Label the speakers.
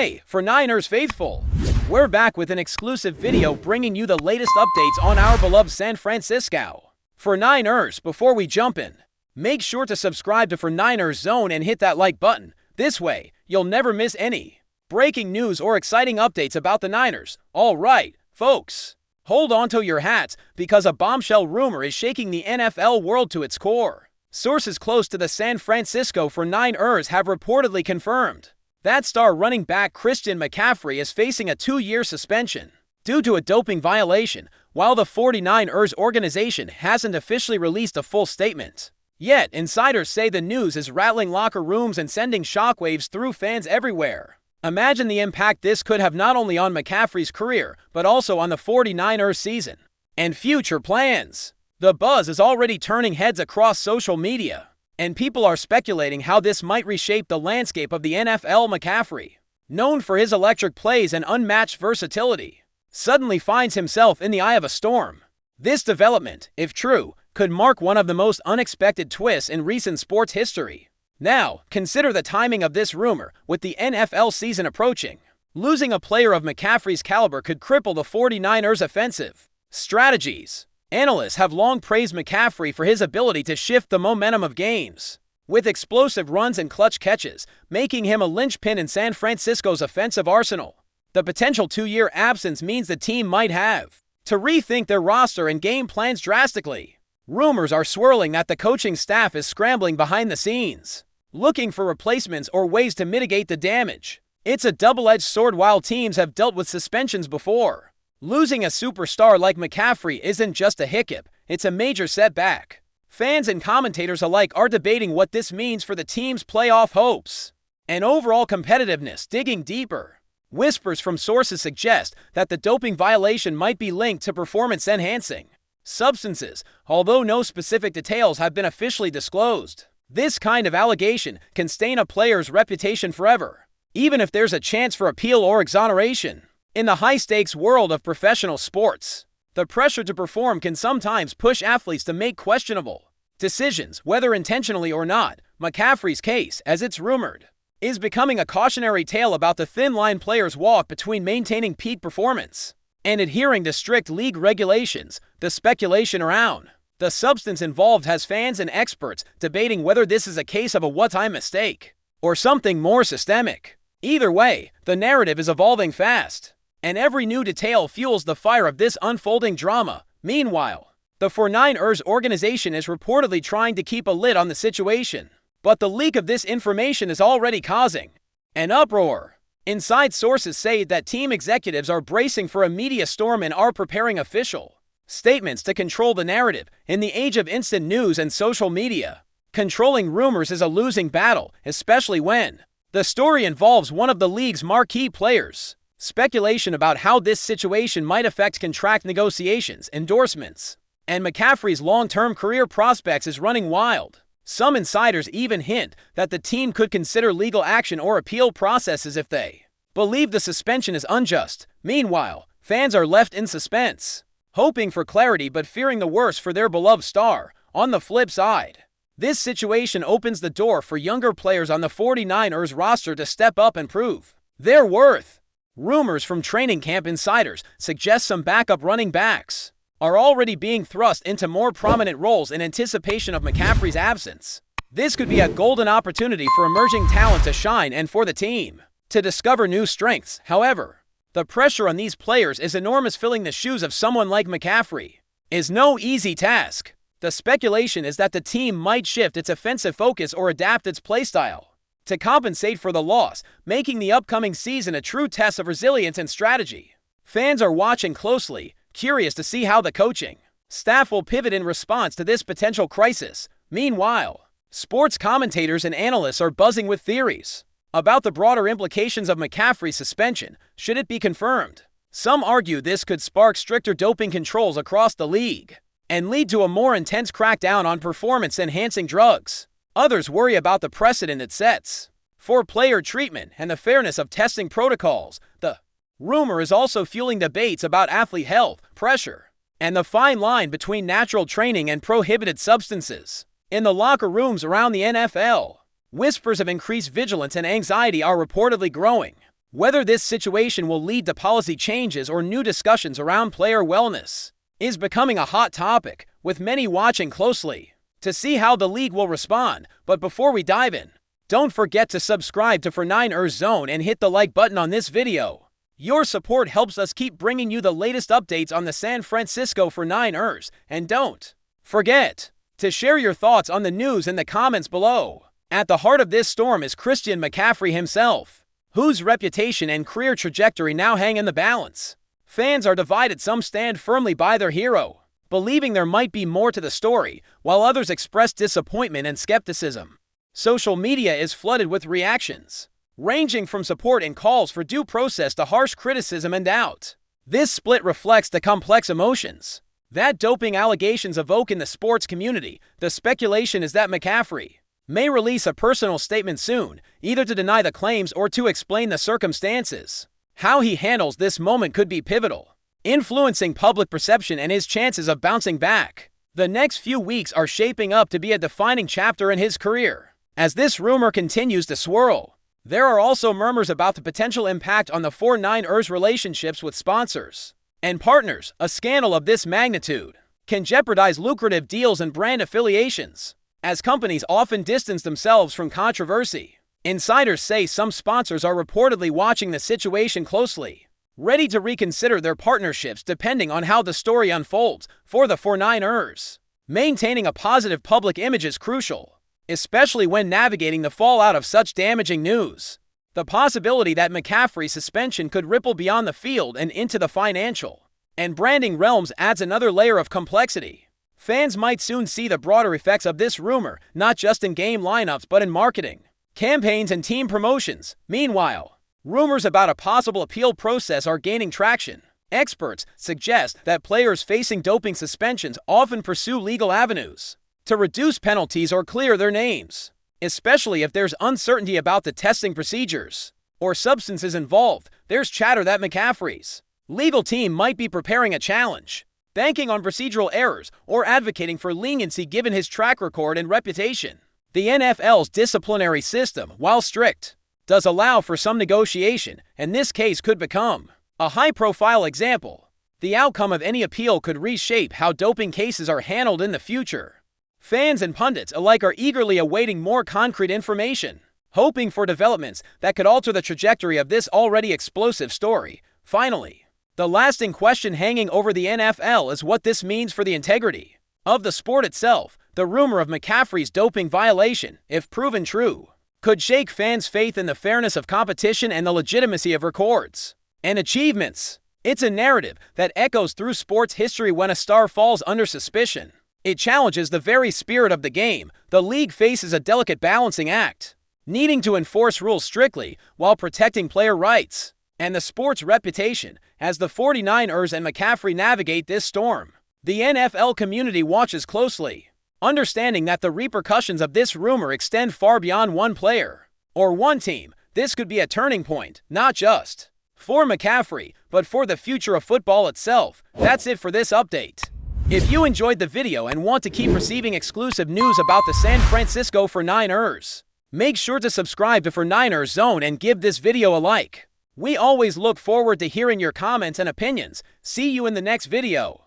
Speaker 1: Hey, for Niners faithful! We're back with an exclusive video bringing you the latest updates on our beloved San Francisco. For Niners, before we jump in, make sure to subscribe to For Niners Zone and hit that like button. This way, you'll never miss any breaking news or exciting updates about the Niners. Alright, folks, hold on to your hats because a bombshell rumor is shaking the NFL world to its core. Sources close to the San Francisco 49ers have reportedly confirmed that star running back Christian McCaffrey is facing a 2-year suspension due to a doping violation, while the 49ers organization hasn't officially released a full statement. Yet, insiders say the news is rattling locker rooms and sending shockwaves through fans everywhere. Imagine the impact this could have not only on McCaffrey's career, but also on the 49ers season and future plans. The buzz is already turning heads across social media, and people are speculating how this might reshape the landscape of the NFL. McCaffrey, known for his electric plays and unmatched versatility, suddenly finds himself in the eye of a storm. This development, if true, could mark one of the most unexpected twists in recent sports history. Now, consider the timing of this rumor. With the NFL season approaching, losing a player of McCaffrey's caliber could cripple the 49ers' offensive strategies. Analysts have long praised McCaffrey for his ability to shift the momentum of games, with explosive runs and clutch catches, making him a linchpin in San Francisco's offensive arsenal. The potential 2-year absence means the team might have to rethink their roster and game plans drastically. Rumors are swirling that the coaching staff is scrambling behind the scenes, looking for replacements or ways to mitigate the damage. It's a double-edged sword. While teams have dealt with suspensions before, losing a superstar like McCaffrey isn't just a hiccup, it's a major setback. Fans and commentators alike are debating what this means for the team's playoff hopes and overall competitiveness. Digging deeper, whispers from sources suggest that the doping violation might be linked to performance-enhancing substances, although no specific details have been officially disclosed. This kind of allegation can stain a player's reputation forever, even if there's a chance for appeal or exoneration. In the high-stakes world of professional sports, the pressure to perform can sometimes push athletes to make questionable decisions, whether intentionally or not. McCaffrey's case, as it's rumored, is becoming a cautionary tale about the thin line players walk between maintaining peak performance and adhering to strict league regulations. The speculation around the substance involved has fans and experts debating whether this is a case of a one-time mistake or something more systemic. Either way, the narrative is evolving fast, and every new detail fuels the fire of this unfolding drama. Meanwhile, the 49ers organization is reportedly trying to keep a lid on the situation, but the leak of this information is already causing an uproar. Inside sources say that team executives are bracing for a media storm and are preparing official statements to control the narrative. In the age of instant news and social media, controlling rumors is a losing battle, especially when the story involves one of the league's marquee players. Speculation about how this situation might affect contract negotiations, endorsements, and McCaffrey's long-term career prospects is running wild. Some insiders even hint that the team could consider legal action or appeal processes if they believe the suspension is unjust. Meanwhile, fans are left in suspense, hoping for clarity but fearing the worst for their beloved star. On the flip side, this situation opens the door for younger players on the 49ers roster to step up and prove their worth. Rumors from training camp insiders suggest some backup running backs are already being thrust into more prominent roles in anticipation of McCaffrey's absence. This could be a golden opportunity for emerging talent to shine and for the team to discover new strengths. However, the pressure on these players is enormous. Filling the shoes of someone like McCaffrey is no easy task. The speculation is that the team might shift its offensive focus or adapt its playstyle to compensate for the loss, making the upcoming season a true test of resilience and strategy. Fans are watching closely, curious to see how the coaching staff will pivot in response to this potential crisis. Meanwhile, sports commentators and analysts are buzzing with theories about the broader implications of McCaffrey's suspension, should it be confirmed. Some argue this could spark stricter doping controls across the league and lead to a more intense crackdown on performance-enhancing drugs. Others worry about the precedent it sets for player treatment and the fairness of testing protocols. The rumor is also fueling debates about athlete health, pressure, and the fine line between natural training and prohibited substances. In the locker rooms around the NFL, whispers of increased vigilance and anxiety are reportedly growing. Whether this situation will lead to policy changes or new discussions around player wellness is becoming a hot topic, with many watching closely to see how the league will respond. But before we dive in, don't forget to subscribe to For 9ers Zone and hit the like button on this video. Your support helps us keep bringing you the latest updates on the San Francisco 49ers, and don't forget to share your thoughts on the news in the comments below. At the heart of this storm is Christian McCaffrey himself, whose reputation and career trajectory now hang in the balance. Fans are divided. Some stand firmly by their hero, believing there might be more to the story, while others express disappointment and skepticism. Social media is flooded with reactions, ranging from support and calls for due process to harsh criticism and doubt. This split reflects the complex emotions that doping allegations evoke in the sports community. The speculation is that McCaffrey may release a personal statement soon, either to deny the claims or to explain the circumstances. How he handles this moment could be pivotal, influencing public perception and his chances of bouncing back. The next few weeks are shaping up to be a defining chapter in his career. As this rumor continues to swirl, there are also murmurs about the potential impact on the 49ers' relationships with sponsors and partners. A scandal of this magnitude can jeopardize lucrative deals and brand affiliations, as companies often distance themselves from controversy. Insiders say some sponsors are reportedly watching the situation closely, ready to reconsider their partnerships depending on how the story unfolds. For the 49ers, maintaining a positive public image is crucial, especially when navigating the fallout of such damaging news. The possibility that McCaffrey's suspension could ripple beyond the field and into the financial and branding realms adds another layer of complexity. Fans might soon see the broader effects of this rumor, not just in game lineups but in marketing, campaigns, and team promotions. Meanwhile, rumors about a possible appeal process are gaining traction. Experts suggest that players facing doping suspensions often pursue legal avenues to reduce penalties or clear their names, especially if there's uncertainty about the testing procedures or substances involved. There's chatter that McCaffrey's legal team might be preparing a challenge, banking on procedural errors or advocating for leniency given his track record and reputation. The NFL's disciplinary system, while strict, does allow for some negotiation, and this case could become a high-profile example. The outcome of any appeal could reshape how doping cases are handled in the future. Fans and pundits alike are eagerly awaiting more concrete information, hoping for developments that could alter the trajectory of this already explosive story. Finally, the lasting question hanging over the NFL is what this means for the integrity of the sport itself. The rumor of McCaffrey's doping violation, if proven true, could shake fans' faith in the fairness of competition and the legitimacy of records and achievements. It's a narrative that echoes through sports history. When a star falls under suspicion, it challenges the very spirit of the game. The league faces a delicate balancing act, needing to enforce rules strictly while protecting player rights and the sport's reputation. As the 49ers and McCaffrey navigate this storm, the NFL community watches closely, understanding that the repercussions of this rumor extend far beyond one player or one team. This could be a turning point, not just for McCaffrey, but for the future of football itself. That's it for this update. If you enjoyed the video and want to keep receiving exclusive news about the San Francisco 49ers, make sure to subscribe to For 9ers Zone and give this video a like. We always look forward to hearing your comments and opinions. See you in the next video.